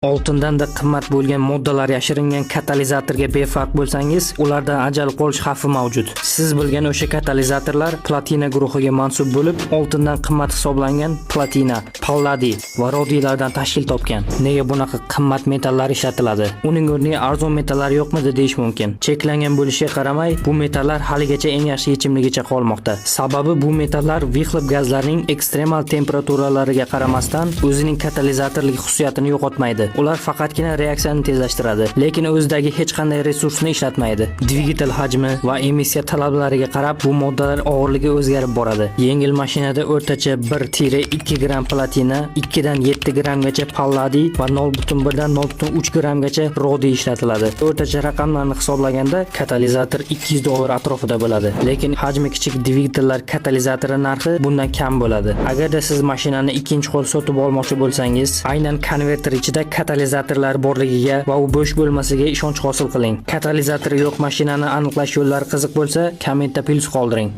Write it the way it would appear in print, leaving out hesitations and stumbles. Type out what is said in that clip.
Oltindan-da qimmat bo'lgan moddalar yashiringan katalizatorga befarq bo'lsangiz, ulardan ajal qolish xavfi mavjud. Siz bilgan o'sha katalizatorlar platina guruhiga mansub bo'lib, oltindan qimmat hisoblangan platina, palladiy va rodiylardan tashkil topgan. Nega bunaqa qimmat metallar ishlatiladi? Uning o'rniga arzon metallar yo'qmidi deyish mumkin. Cheklangan bo'lishiga qaramay, bu metallar haligacha eng yaxshi yechimligicha qolmoqda. Sababi bu metallar vixlib gazlarning ekstremal temperaturalariga qaramasdan o'zining katalizatorlik xususiyatini yo'qotmaydi. Ular faqatgina reaksiyani tezlashtiradi, lekin o'zidagi hech qanday resursni ishlatmaydi. Dvigatel hajmi va emissiya talablariga qarab bu moddalar og'irligi o'zgarib boradi. Yengil mashinada o'rtacha 1-2 gram platina, 2 dan 7 gramgacha palladiy va 0.1 dan 0.3 gramgacha rodiy ishlatiladi. O'rtacha raqamlarni hisoblaganda katalizator $200 atrofida bo'ladi, lekin hajmi kichik dvigatellar katalizatori narxi bundan kam bo'ladi. Agarda siz mashinani ikkinchi qo'l sotib olmoqchi bo'lsangiz, aynan konverter ichida katalizatorlar borligiga va u bo'sh bo'lmasiga ishonch hosil qiling. Katalizatori yo'q mashinani aniqlash yo'llari qiziq bo'lsa, kommentda plus qoldiring.